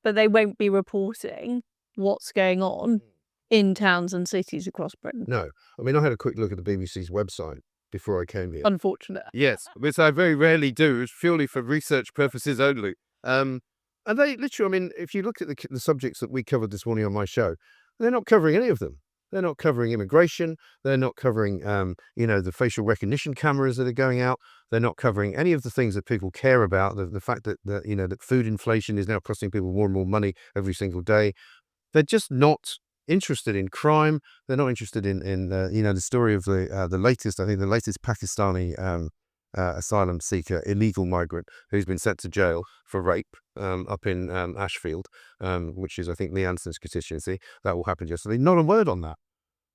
but they won't be reporting what's going on in towns and cities across Britain. No. I mean, I had a quick look at the BBC's website before I came here. Unfortunate. Yes, which I very rarely do. It's purely for research purposes only. And they literally, I mean, if you look at the subjects that we covered this morning on my show, they're not covering any of them. They're not covering immigration. They're not covering, the facial recognition cameras that are going out. They're not covering any of the things that people care about. The fact that, that food inflation is now costing people more and more money every single day. They're just not interested in crime. They're not interested in the story of the latest Pakistani asylum seeker, illegal migrant who's been sent to jail for rape up in Ashfield, which is, I think, Lee Anson's constituency. That all happened yesterday. Not a word on that.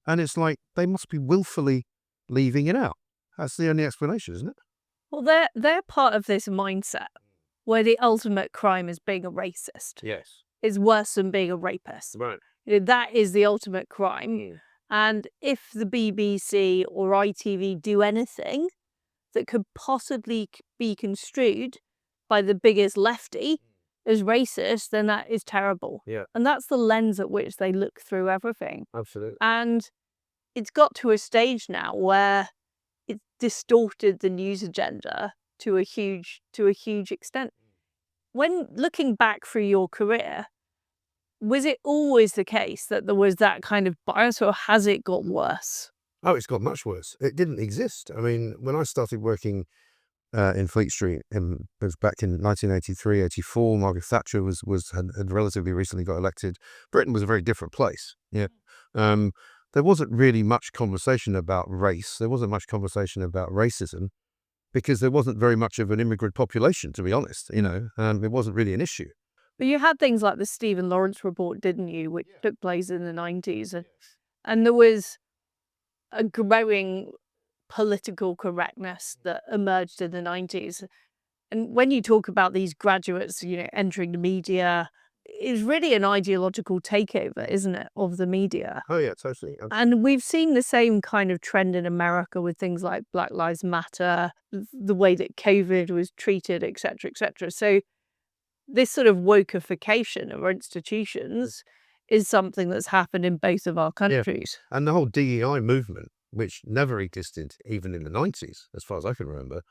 And it's like they must be willfully leaving it out. That's the only explanation, isn't it? Well, they're part of this mindset where the ultimate crime is being a racist. Yes. Is worse than being a rapist. Right. That is the ultimate crime. And if the BBC or ITV do anything that could possibly be construed by the biggest lefty as racist, then that is terrible. Yeah. And that's the lens at which they look through everything. Absolutely. And it's got to a stage now where it's distorted the news agenda to a huge extent. When looking back through your career, was it always the case that there was that kind of bias, or has it got worse? Oh, it's got much worse. It didn't exist. I mean, when I started working in Fleet Street, it was back in 1983, 84. Margaret Thatcher had relatively recently got elected. Britain was a very different place. Yeah. There wasn't really much conversation about race. There wasn't much conversation about racism because there wasn't very much of an immigrant population, to be honest. It wasn't really an issue. But you had things like the Stephen Lawrence report, didn't you, which took place in the 90s. And there was a growing political correctness that emerged in the 90s. And when you talk about these graduates, entering the media, it's really an ideological takeover, isn't it, of the media? Oh, yeah, totally. And we've seen the same kind of trend in America with things like Black Lives Matter, the way that COVID was treated, et cetera, et cetera. So this sort of wokeification of our institutions is something that's happened in both of our countries. Yeah. And the whole DEI movement, which never existed even in the 90s, as far as I can remember,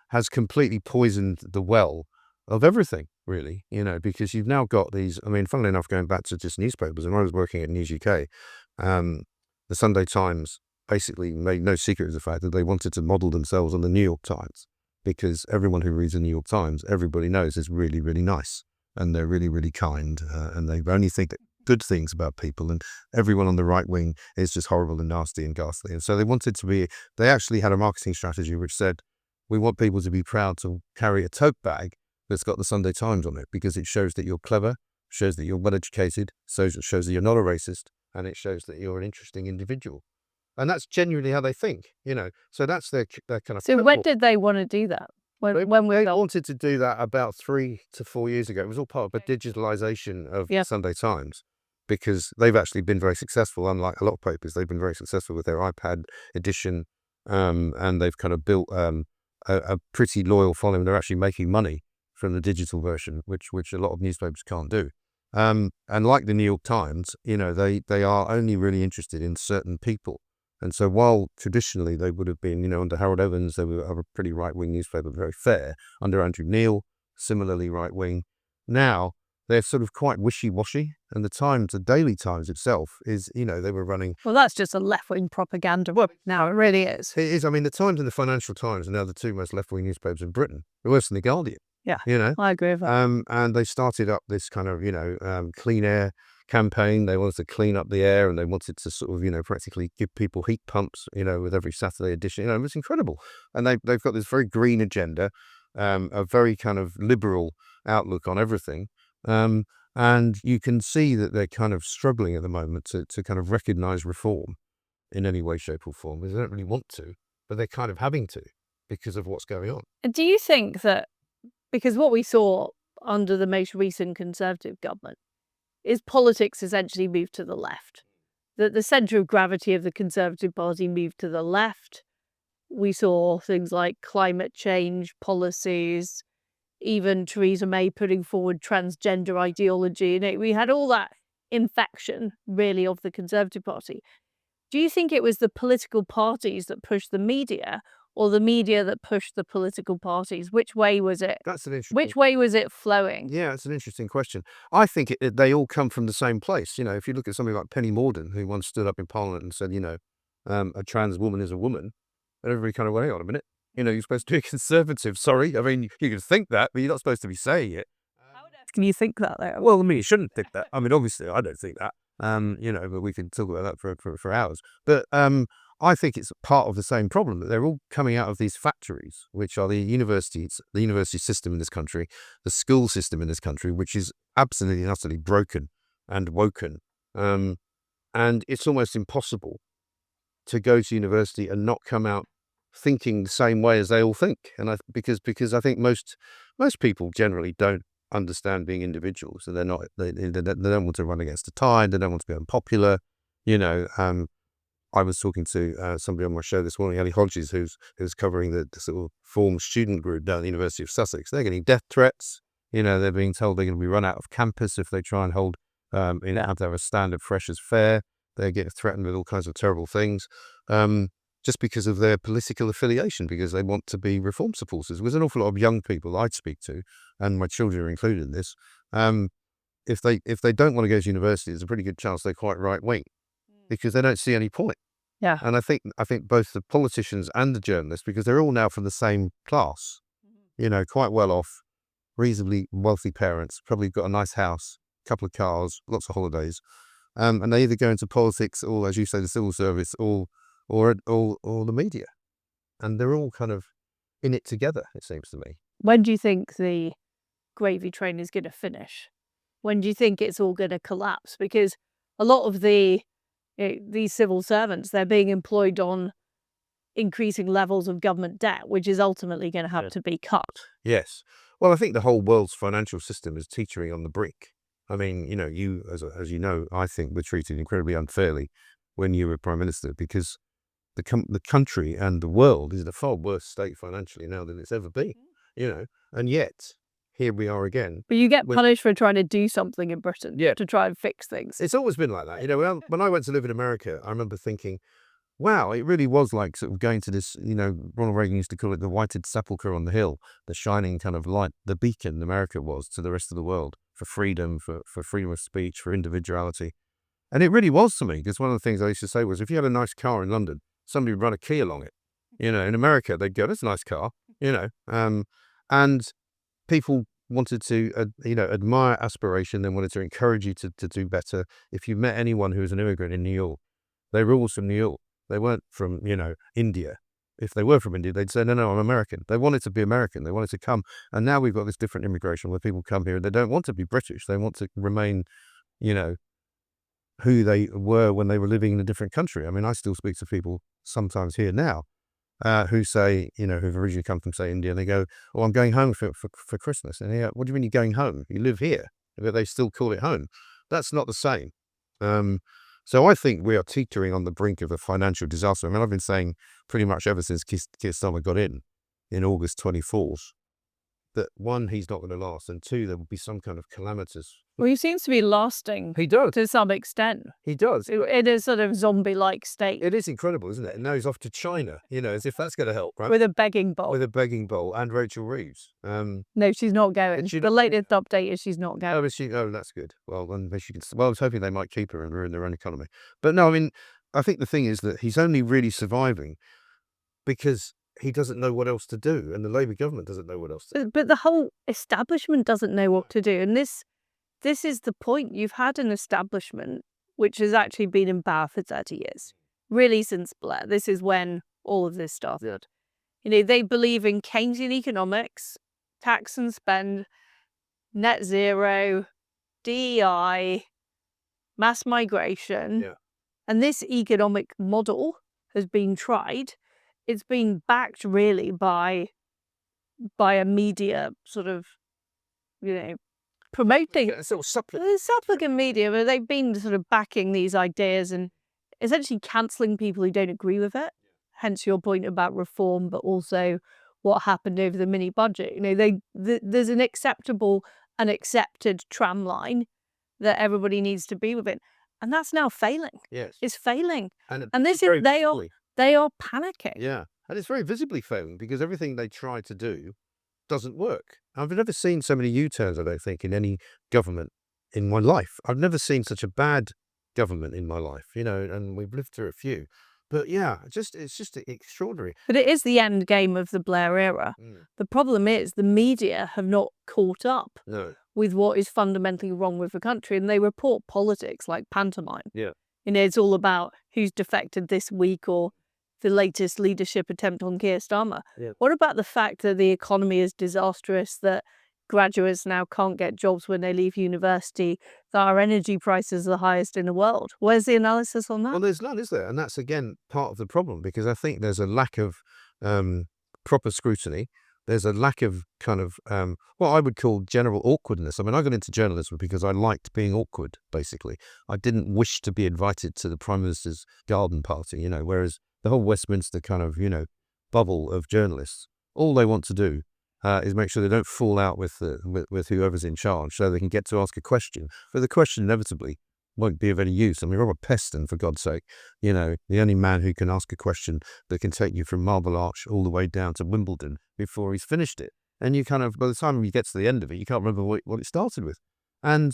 has completely poisoned the well of everything, really, because you've now got these, I mean, funnily enough, going back to just newspapers, and I was working at News UK, the Sunday Times basically made no secret of the fact that they wanted to model themselves on the New York Times, because everyone who reads the New York Times, everybody knows is really, really nice, and they're really, really kind, and they only think good things about people, and everyone on the right wing is just horrible and nasty and ghastly. And so they actually had a marketing strategy which said, we want people to be proud to carry a tote bag that's got the Sunday Times on it, because it shows that you're clever, shows that you're well educated, shows that you're not a racist, and it shows that you're an interesting individual. And that's genuinely how they think, So that's their kind of. So when did they want to do that? They wanted to do that about 3 to 4 years ago. It was all part of a digitalization of Sunday Times, because they've actually been very successful. Unlike a lot of papers, they've been very successful with their iPad edition, and they've kind of built a pretty loyal following. They're actually making money from the digital version, which a lot of newspapers can't do. And like the New York Times, they are only really interested in certain people. And so while traditionally they would have been, under Harold Evans, they were a pretty right-wing newspaper, very fair. Under Andrew Neil, similarly right-wing. Now they're sort of quite wishy-washy. And the Daily Times itself is, they were running. Well, that's just a left-wing propaganda. Well, now it really is. It is. I mean, the Times and the Financial Times are now the two most left-wing newspapers in Britain. They're worse than the Guardian. Yeah, I agree with that. And they started up this kind of, clean air campaign. They wanted to clean up the air, and they wanted to sort of, practically give people heat pumps, with every Saturday edition. It was incredible. And they've got this very green agenda, a very kind of liberal outlook on everything. And you can see that they're kind of struggling at the moment to kind of recognize reform in any way, shape or form. They don't really want to, but they're kind of having to because of what's going on. Do you think that, because what we saw under the most recent Conservative government is politics essentially moved to the left, that the centre of gravity of the Conservative Party moved to the left. We saw things like climate change policies, even Theresa May putting forward transgender ideology. We had all that infection, really, of the Conservative Party. Do you think it was the political parties that pushed the media, or the media that pushed the political parties? Which way was it? That's an interesting. Which way was it flowing? Yeah, it's an interesting question. I think they all come from the same place. If you look at somebody like Penny Mordaunt, who once stood up in Parliament and said, a trans woman is a woman, and everybody kind of went, hang on a minute. You're supposed to be a conservative. Sorry. I mean, you can think that, but you're not supposed to be saying it. How can you think that, though? Well, I mean, you shouldn't think that. I mean, obviously, I don't think that. But we can talk about that for hours. But I think it's part of the same problem, that they're all coming out of these factories, which are the universities, the university system in this country, the school system in this country, which is absolutely and utterly broken and woken. And it's almost impossible to go to university and not come out thinking the same way as they all think. And because I think most people generally don't understand being individuals, and they don't want to run against the tide. They don't want to be unpopular. I was talking to somebody on my show this morning, Ali Hodges, who's covering the sort of formed student group down at the University of Sussex. They're getting death threats. They're being told they're going to be run out of campus if they try and have to have a standard freshers' fare. They're getting threatened with all kinds of terrible things, just because of their political affiliation, because they want to be reform supporters. There's an awful lot of young people I'd speak to, and my children are included in this. If they don't want to go to university, there's a pretty good chance they're quite right wing, because they don't see any point. Yeah. And I think both the politicians and the journalists, because they're all now from the same class, quite well off, reasonably wealthy parents, probably got a nice house, a couple of cars, lots of holidays, and they either go into politics or, as you say, the civil service, or the media, and they're all kind of in it together, it seems to me. When do you think the gravy train is going to finish? When do you think it's all going to collapse? Because a lot of these civil servants, they're being employed on increasing levels of government debt, which is ultimately going to have to be cut. Yes. Well, I think the whole world's financial system is teetering on the brink. I mean, you, as you know, I think were treated incredibly unfairly when you were Prime Minister, because the country and the world is in a far worse state financially now than it's ever been, and yet here we are again. But you get punished for trying to do something in Britain, to try and fix things. It's always been like that. When I went to live in America, I remember thinking, wow, it really was like sort of going to this, Ronald Reagan used to call it the whited sepulchre on the hill, the shining kind of light, the beacon America was to the rest of the world for freedom, for freedom of speech, for individuality. And it really was to me, because one of the things I used to say was, if you had a nice car in London, somebody would run a key along it. In America, they'd go, that's a nice car, and people wanted to, admire aspiration. They wanted to encourage you to do better. If you met anyone who was an immigrant in New York, they were always from New York. They weren't from, India. If they were from India, they'd say, no, I'm American. They wanted to be American. They wanted to come. And now we've got this different immigration where people come here and they don't want to be British. They want to remain, who they were when they were living in a different country. I mean, I still speak to people sometimes here now who say, who've originally come from, say, India, and they go, oh, I'm going home for Christmas. And they go, what do you mean you're going home? You live here. But they still call it home. That's not the same. So I think we are teetering on the brink of a financial disaster. I mean, I've been saying pretty much ever since Keir Starmer got in August 24th, that one, he's not going to last, and two, there will be some kind of calamitous. Well, he seems to be lasting He does. to some extent. He does. In a sort of zombie-like state. It is incredible, isn't it? And now he's off to China, as if that's going to help, right? With a begging bowl. With a begging bowl, and Rachel Reeves. No, she's not going. She The latest update is she's not going. Oh, is she? Oh, that's good. Well, then maybe she can. Well, I was hoping they might keep her and ruin their own economy. But no, I mean, I think the thing is that he's only really surviving because he doesn't know what else to do, and the Labour government doesn't know what else to do. But the whole establishment doesn't know what to do. And this is the point. You've had an establishment which has actually been in power for 30 years, really since Blair. This is when all of this started. They believe in Keynesian economics, tax and spend, net zero, DEI, mass migration. Yeah. And this economic model has been tried. It's been backed really by a media sort of, promoting Sort of supplement. supplicant media, but they've been sort of backing these ideas and essentially cancelling people who don't agree with it. Hence your point about reform, but also what happened over the mini budget. There's an acceptable and accepted tram line that everybody needs to be within, and that's now failing. Yes. It's failing, And this very is visibly. they are panicking. Yeah, and it's very visibly failing because everything they try to do doesn't work. I've never seen so many U-turns, I don't think, in any government in my life. I've never seen such a bad government in my life, and we've lived through a few. But yeah, it's just extraordinary. But it is the end game of the Blair era. The problem is the media have not caught up No. with what is fundamentally wrong with the country, and they report politics like pantomime. Yeah. It's all about who's defected this week or the latest leadership attempt on Keir Starmer. Yeah. What about the fact that the economy is disastrous, that graduates now can't get jobs when they leave university, that our energy prices are the highest in the world? Where's the analysis on that? Well, there's none, is there? And that's, again, part of the problem, because I think there's a lack of proper scrutiny. There's a lack of kind of what I would call general awkwardness. I mean, I got into journalism because I liked being awkward, basically. I didn't wish to be invited to the Prime Minister's garden party, whereas the whole Westminster kind of, bubble of journalists, all they want to do is make sure they don't fall out with whoever's in charge so they can get to ask a question. But the question inevitably won't be of any use. I mean, Robert Peston, for God's sake, the only man who can ask a question that can take you from Marble Arch all the way down to Wimbledon before he's finished it. And you kind of, by the time you get to the end of it, you can't remember what it started with. And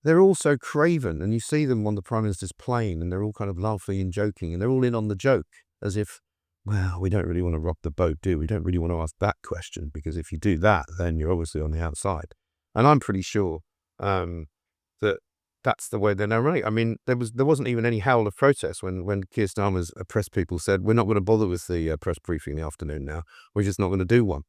they're all so craven, and you see them on the Prime Minister's plane, and they're all kind of laughing and joking, and they're all in on the joke, as if, well, we don't really want to rock the boat, do we? We don't really want to ask that question, because if you do that, then you're obviously on the outside. And I'm pretty sure that that's the way they're now running. I mean, there wasn't even any howl of protest when Keir Starmer's press people said, we're not going to bother with the press briefing in the afternoon now. We're just not going to do one.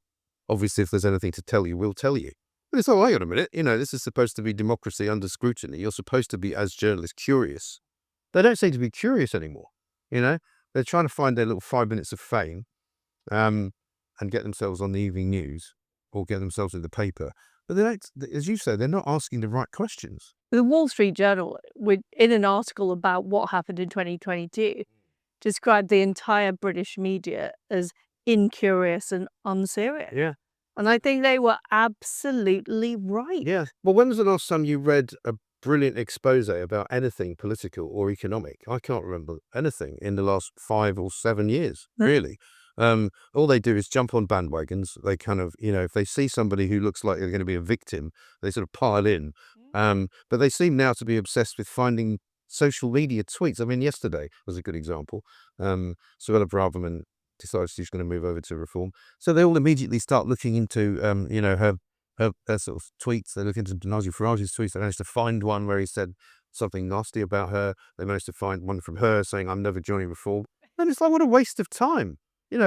Obviously, if there's anything to tell you, we'll tell you. But it's, hang on a minute, this is supposed to be democracy under scrutiny. You're supposed to be, as journalists, curious. They don't seem to be curious anymore, They're trying to find their little 5 minutes of fame and get themselves on the evening news or get themselves in the paper. But they don't, as you said, they're not asking the right questions. The Wall Street Journal, in an article about what happened in 2022, described the entire British media as incurious and unserious. Yeah. And I think they were absolutely right. Yeah. Well, when was the last time you read a brilliant expose about anything political or economic? I can't remember anything in the last 5 or 7 years, really. All they do is jump on bandwagons. They kind of, if they see somebody who looks like they're going to be a victim, they sort of pile in. But they seem now to be obsessed with finding social media tweets. I mean, yesterday was a good example. Suella Braverman decides she's going to move over to Reform. So they all immediately start looking into, her sort of tweets. They look into Nigel Farage's tweets. They managed to find one where he said something nasty about her. They managed to find one from her saying, I'm never joining Reform. And it's like, what a waste of time.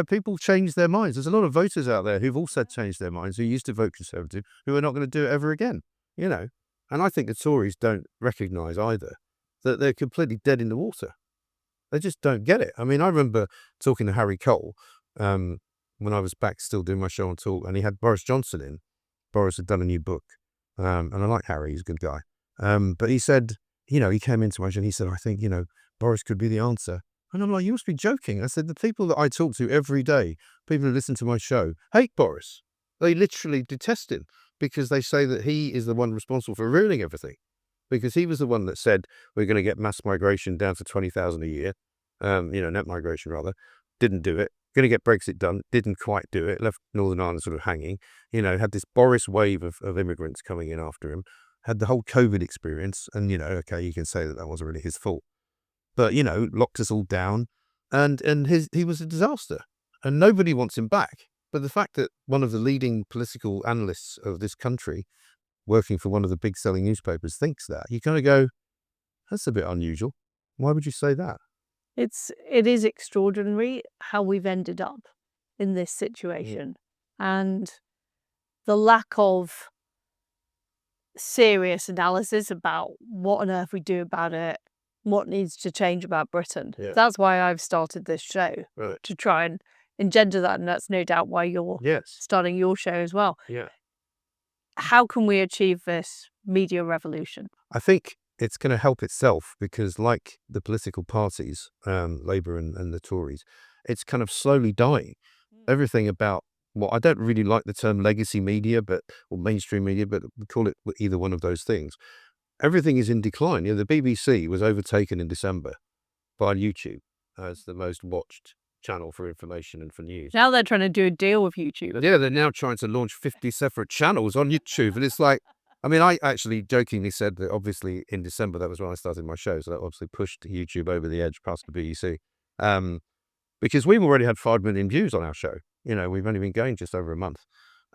People change their minds. There's a lot of voters out there who've also changed their minds, who used to vote Conservative, who are not going to do it ever again, And I think the Tories don't recognise either that they're completely dead in the water. They just don't get it. I mean, I remember talking to Harry Cole when I was back still doing my show on Talk, and he had Boris Johnson in. Boris had done a new book, and I like Harry, he's a good guy. But he said, he came into my show and he said, I think, Boris could be the answer. And I'm like, you must be joking. I said, the people that I talk to every day, people who listen to my show, hate Boris. They literally detest him because they say that he is the one responsible for ruining everything. Because he was the one that said we're going to get mass migration down to 20,000 a year, net migration rather, didn't do it. Going to get Brexit done, didn't quite do it, left Northern Ireland sort of hanging, had this Boris wave of immigrants coming in after him, had the whole COVID experience, and, okay, you can say that wasn't really his fault. But, locked us all down, and he was a disaster, and nobody wants him back. But the fact that one of the leading political analysts of this country, working for one of the big selling newspapers, thinks that, you kind of go, that's a bit unusual. Why would you say that? It is extraordinary how we've ended up in this situation, and the lack of serious analysis about what on earth we do about it, what needs to change about Britain. Yeah. That's why I've started this show, Right. to try and engender that, and that's no doubt why you're Yes. starting your show as well. Yeah. How can we achieve this media revolution? I think it's going to help itself because, like the political parties, Labour and the Tories, it's kind of slowly dying. Everything about what I don't really like the term legacy media, or mainstream media, but we call it either one of those things. Everything is in decline. The BBC was overtaken in December by YouTube as the most watched channel for information and for news. Now they're trying to do a deal with YouTube. Yeah, they're now trying to launch 50 separate channels on YouTube. And it's like, I actually jokingly said that obviously in December, that was when I started my show. So that obviously pushed YouTube over the edge past the BBC. Because we've already had 5 million views on our show. We've only been going just over a month.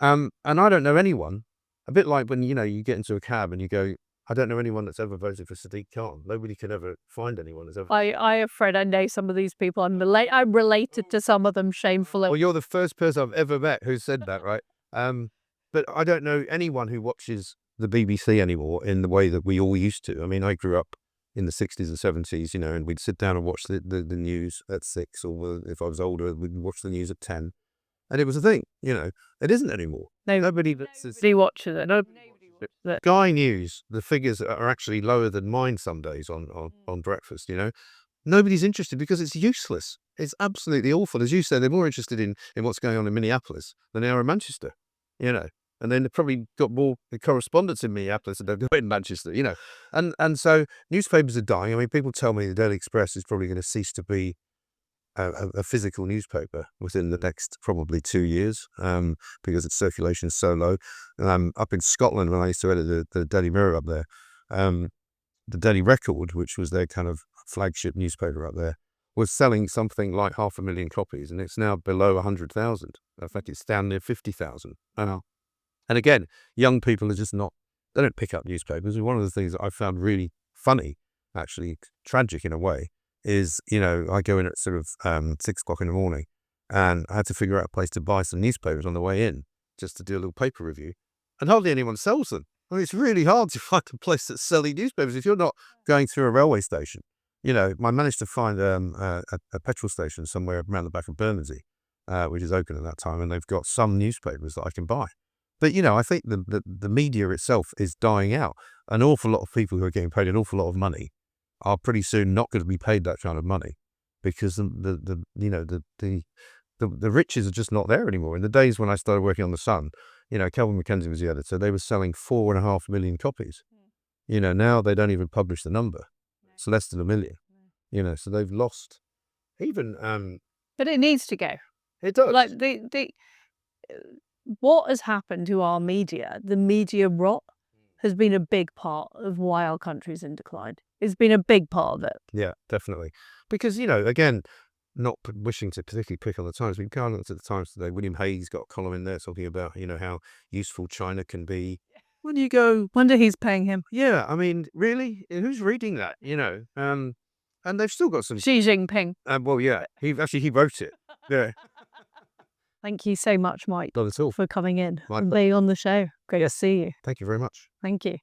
And I don't know anyone, a bit like when, you get into a cab and you go, I don't know anyone that's ever voted for Sadiq Khan. Nobody can ever find anyone that's ever. I'm afraid I know some of these people. I'm related to some of them shamefully. Well, you're the first person I've ever met who said that, right? But I don't know anyone who watches the BBC anymore in the way that we all used to. I grew up in the 60s and 70s, and we'd sit down and watch the news at 6, or if I was older, we'd watch the news at 10. And it was a thing, it isn't anymore. Nobody watches it. Sky News, the figures are actually lower than mine some days on breakfast, Nobody's interested because it's useless. It's absolutely awful. As you said, they're more interested in what's going on in Minneapolis than they are in Manchester, And then they've probably got more correspondence in Minneapolis than they've got in Manchester, And so newspapers are dying. People tell me the Daily Express is probably going to cease to be a physical newspaper within the next probably 2 years because its circulation is so low. Up in Scotland, when I used to edit the Daily Mirror up there, the Daily Record, which was their kind of flagship newspaper up there, was selling something like 500,000 copies, and it's now below 100,000. In fact, it's down near 50,000. And again, young people are just they don't pick up newspapers. One of the things that I found really funny, actually tragic in a way, is, I go in at sort of 6 o'clock in the morning, and I had to figure out a place to buy some newspapers on the way in just to do a little paper review, and hardly anyone sells them. It's really hard to find a place that's selling newspapers if you're not going through a railway station. I managed to find a petrol station somewhere around the back of Bermondsey, which is open at that time, and they've got some newspapers that I can buy. But, I think the media itself is dying out. An awful lot of people who are getting paid an awful lot of money are pretty soon not going to be paid that kind of money because the riches are just not there anymore. In the days when I started working on The Sun, Kelvin Mackenzie was the editor. They were selling 4.5 million copies. Now they don't even publish the number. It's less than 1 million. So they've lost even. But it needs to go. It does. Like what has happened to our media? The media rot has been a big part of why our country's in decline. It's been a big part of it. Yeah, definitely. Because, again, not wishing to particularly pick on the Times, we can't look at the Times today. William Hague's got a column in there talking about, how useful China can be. When you go, Wonder he's paying him. yeah, really? Who's reading that, And they've still got some. Xi Jinping. Well, yeah, he wrote it. Yeah. Thank you so much, Mike, Not at all. for coming in My and being on the show. Great to see you. Thank you very much. Thank you.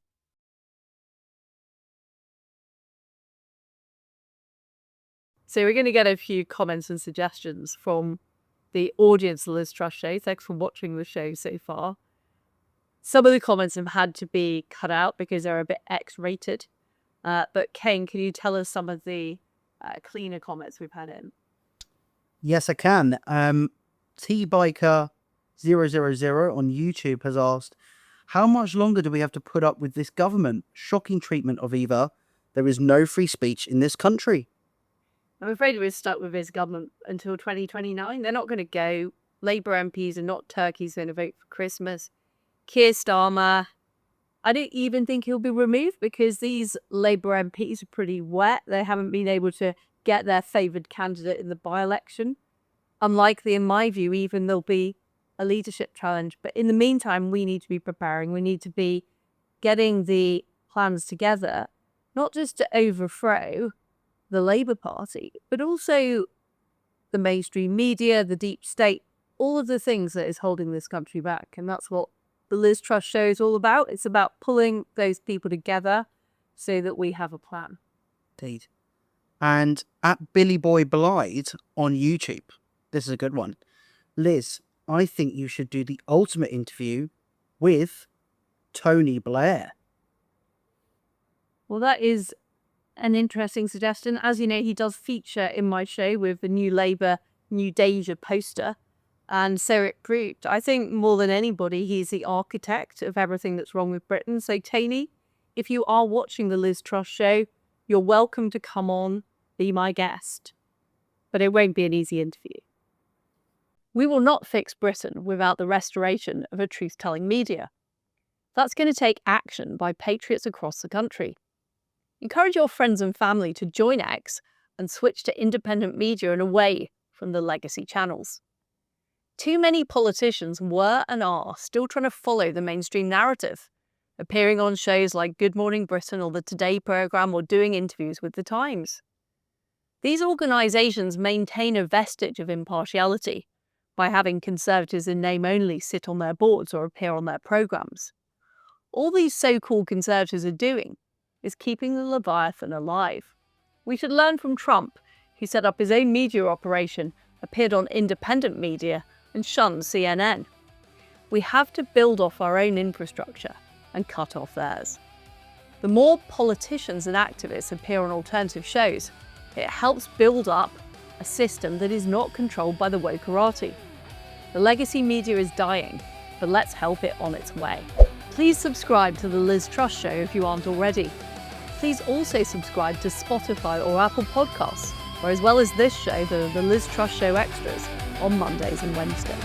So we're going to get a few comments and suggestions from the audience of the Liz Truss Show. Thanks for watching the show so far. Some of the comments have had to be cut out because they're a bit X-rated. But Kane, can you tell us some of the cleaner comments we've had in? Yes, I can. T-Biker Cat000 on YouTube has asked, how much longer do we have to put up with this government? Shocking treatment of Eva. There is no free speech in this country. I'm afraid we're stuck with this government until 2029. They're not going to go. Labour MPs are not turkeys going to vote for Christmas. Keir Starmer, I don't even think he'll be removed because these Labour MPs are pretty wet. They haven't been able to get their favoured candidate in the by-election. Unlikely, in my view, even there'll be a leadership challenge. But in the meantime, we need to be preparing. We need to be getting the plans together, not just to overthrow the Labour Party, but also the mainstream media, the deep state, all of the things that is holding this country back. And that's what the Liz Truss Show is all about. It's about pulling those people together so that we have a plan. Indeed. And at Billy Boy Blythe on YouTube, this is a good one. Liz, I think you should do the ultimate interview with Tony Blair. Well, that is an interesting suggestion. As you know, he does feature in my show with the new Labour New Danger poster. And so it proved. I think more than anybody, he's the architect of everything that's wrong with Britain. So Tony, if you are watching the Liz Truss Show, you're welcome to come on, be my guest. But it won't be an easy interview. We will not fix Britain without the restoration of a truth-telling media. That's going to take action by patriots across the country. Encourage your friends and family to join X and switch to independent media and away from the legacy channels. Too many politicians were and are still trying to follow the mainstream narrative, appearing on shows like Good Morning Britain or the Today programme or doing interviews with The Times. These organisations maintain a vestige of impartiality by having Conservatives in name only sit on their boards or appear on their programmes. All these so-called Conservatives are doing is keeping the Leviathan alive. We should learn from Trump, who set up his own media operation, appeared on independent media, and shunned CNN. We have to build off our own infrastructure and cut off theirs. The more politicians and activists appear on alternative shows, it helps build up a system that is not controlled by the wokerati. The legacy media is dying, but let's help it on its way. Please subscribe to the Liz Truss Show if you aren't already. Please also subscribe to Spotify or Apple Podcasts, where as well as this show, there are the Liz Truss Show extras on Mondays and Wednesdays.